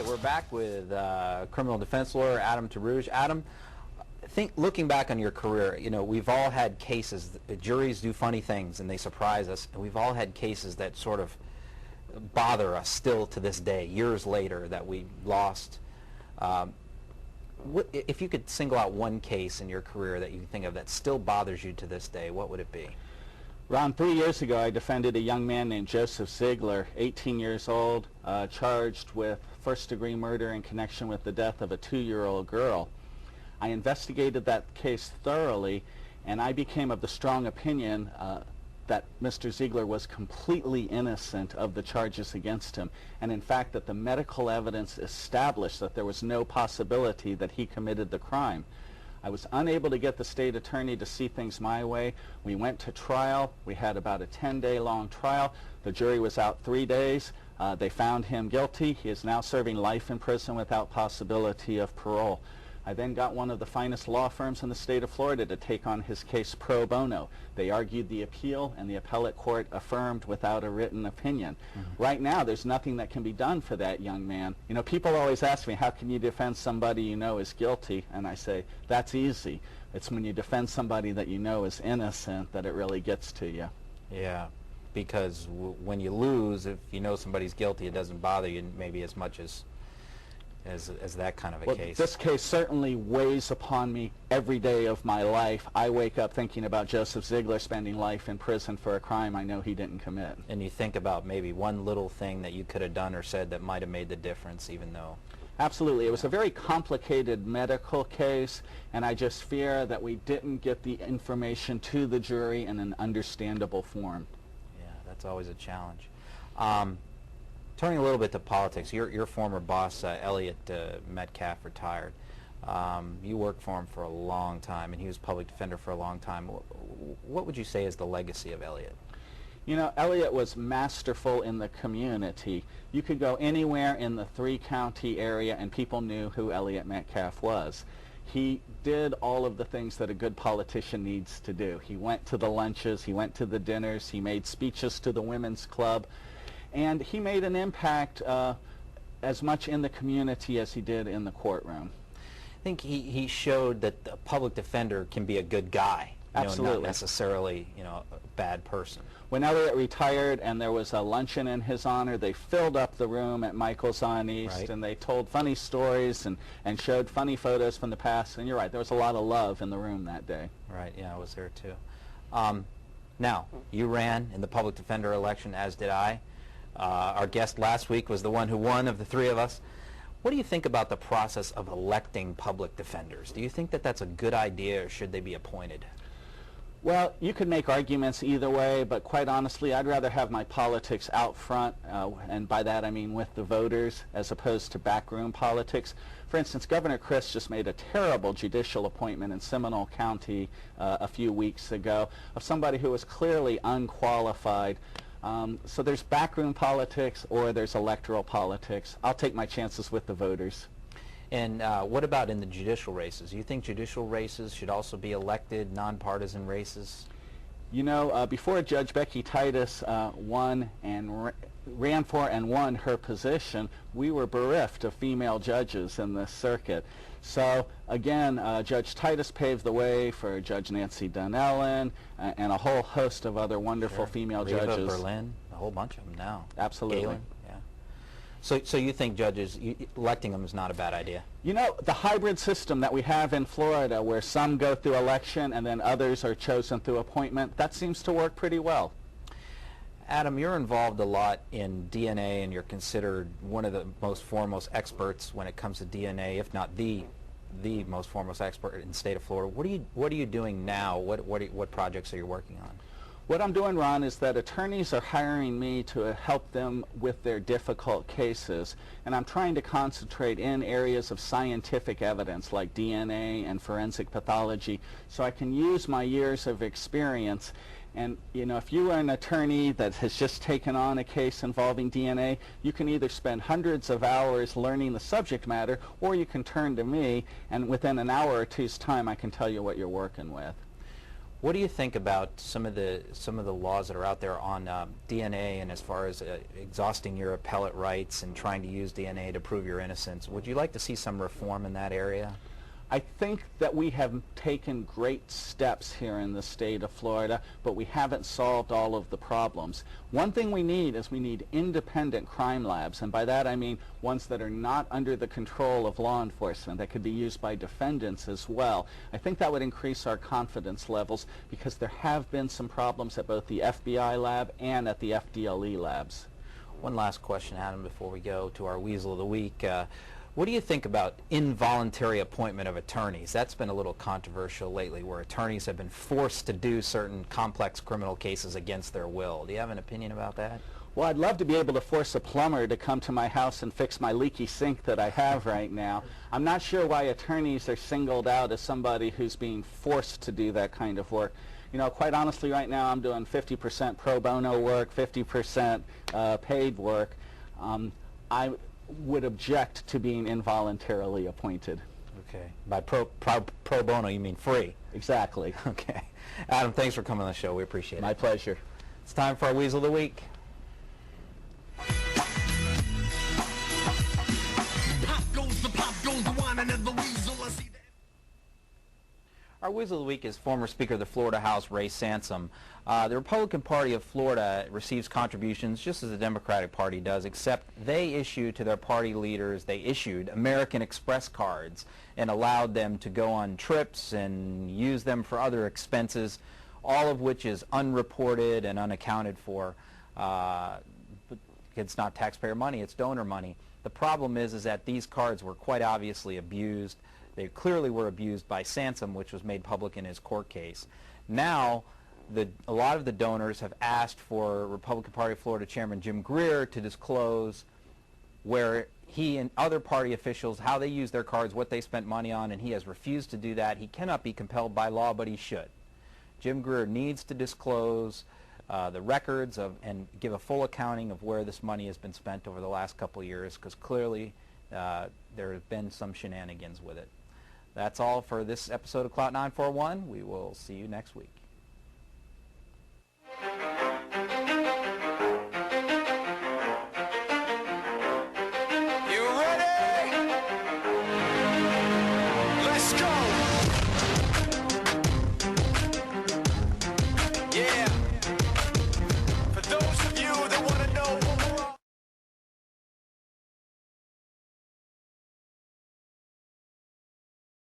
We're back with criminal defense lawyer Adam Tebrugge. Adam, looking back on your career, you know, we've all had cases. Juries do funny things and they surprise us, and we've all had cases that sort of bother us still to this day, years later, that we lost. If you could single out one case in your career that you think of that still bothers you to this day, what would it be? Around 3 years ago, I defended a young man named Joseph Ziegler, 18 years old, charged with first-degree murder in connection with the death of a 2-year-old girl. I investigated that case thoroughly, and I became of the strong opinion that Mr. Ziegler was completely innocent of the charges against him, and in fact that the medical evidence established that there was no possibility that he committed the crime. I was unable to get the state attorney to see things my way. We went to trial. We had about a 10-day long trial. The jury was out 3 days. They found him guilty. He is now serving life in prison without possibility of parole. I then got one of the finest law firms in the state of Florida to take on his case pro bono. They argued the appeal, and the appellate court affirmed without a written opinion. Right now, there's nothing that can be done for that young man. You know, people always ask me, how can you defend somebody you know is guilty? And I say, that's easy. It's when you defend somebody that you know is innocent that it really gets to you. Yeah, because when you lose, if you know somebody's guilty, it doesn't bother you maybe as much as that kind of a case. This case certainly weighs upon me every day of my life. I wake up thinking about Joseph Ziegler spending life in prison for a crime I know he didn't commit. And you think about maybe one little thing that you could have done or said that might have made the difference, even though... Absolutely. It was a very complicated medical case, and I just fear that we didn't get the information to the jury in an understandable form. Yeah, that's always a challenge. Turning a little bit to politics, your former boss, Elliot Metcalf, retired. You worked for him for a long time, and he was public defender for a long time. What would you say is the legacy of Elliot? You know, Elliot was masterful in the community. You could go anywhere in the 3-county area, and people knew who Elliot Metcalf was. He did all of the things that a good politician needs to do. He went to the lunches, he went to the dinners, he made speeches to the women's club. And he made an impact as much in the community as he did in the courtroom. I think he showed that the public defender can be a good guy. Absolutely. Not necessarily, you know, a bad person. When Elliot retired and there was a luncheon in his honor, they filled up the room at Michael's on East, right, and they told funny stories and showed funny photos from the past. And you're right, there was a lot of love in the room that day. Right, yeah, I was there too. Now, you ran in the public defender election, as did I. Our guest last week was the one who won of the three of us. What do you think about the process of electing public defenders? Do you think that that's a good idea, or should they be appointed? Well, you could make arguments either way, but quite honestly, I'd rather have my politics out front, and by that I mean with the voters, as opposed to backroom politics. For instance, Governor Christ just made a terrible judicial appointment in Seminole County a few weeks ago of somebody who was clearly unqualified. So there's backroom politics or there's electoral politics. I'll take my chances with the voters. And what about in the judicial races? Do you think judicial races should also be elected, nonpartisan races? You know, before Judge Becky Titus won and ran for and won her position, we were bereft of female judges in this circuit. So again, Judge Titus paved the way for Judge Nancy Dunellen and a whole host of other wonderful female Reva judges. Berlin, a whole bunch of them now. Absolutely. Galen, yeah. So you think judges, electing them is not a bad idea? You know, the hybrid system that we have in Florida, where some go through election and then others are chosen through appointment, that seems to work pretty well. Adam, you're involved a lot in DNA, and you're considered one of the most foremost experts when it comes to DNA, if not the most foremost expert in the state of Florida. What are you doing now? What projects are you working on? What I'm doing, Ron, is that attorneys are hiring me to help them with their difficult cases, and I'm trying to concentrate in areas of scientific evidence like DNA and forensic pathology, so I can use my years of experience. And, you know, if you are an attorney that has just taken on a case involving DNA, you can either spend hundreds of hours learning the subject matter, or you can turn to me, and within an hour or two's time, I can tell you what you're working with. What do you think about some of the laws that are out there on DNA, and as far as exhausting your appellate rights and trying to use DNA to prove your innocence? Would you like to see some reform in that area? I think that we have taken great steps here in the state of Florida, but we haven't solved all of the problems. One thing we need is we need independent crime labs, and by that I mean ones that are not under the control of law enforcement, that could be used by defendants as well. I think that would increase our confidence levels because there have been some problems at both the FBI lab and at the FDLE labs. One last question, Adam, before we go to our Weasel of the Week. What do you think about involuntary appointment of attorneys? That's been a little controversial lately, where attorneys have been forced to do certain complex criminal cases against their will. Do you have an opinion about that? Well, I'd love to be able to force a plumber to come to my house and fix my leaky sink that I have right now. I'm not sure why attorneys are singled out as somebody who's being forced to do that kind of work. You know, quite honestly, right now I'm doing 50% pro bono work, 50% paid work. I would object to being involuntarily appointed. Okay. By pro bono, you mean free? Exactly. Okay. Adam, thanks for coming on the show. We appreciate it. My pleasure. It's time for our Weasel of the Week. Pop goes the one, and then the weasel. I see that. Our Weasel of the Week is former Speaker of the Florida House, Ray Sansom. The Republican Party of Florida receives contributions just as the Democratic Party does, except they issue to their party leaders, they issued American Express cards and allowed them to go on trips and use them for other expenses, all of which is unreported and unaccounted for. It's not taxpayer money, it's donor money. The problem is that these cards were quite obviously abused. They clearly were abused by Sansom, which was made public in his court case. Now, a lot of the donors have asked for Republican Party of Florida Chairman Jim Greer to disclose where he and other party officials, how they use their cards, what they spent money on, and he has refused to do that. He cannot be compelled by law, but he should. Jim Greer needs to disclose the records and give a full accounting of where this money has been spent over the last couple of years, because clearly there have been some shenanigans with it. That's all for this episode of Clout 941. We will see you next week.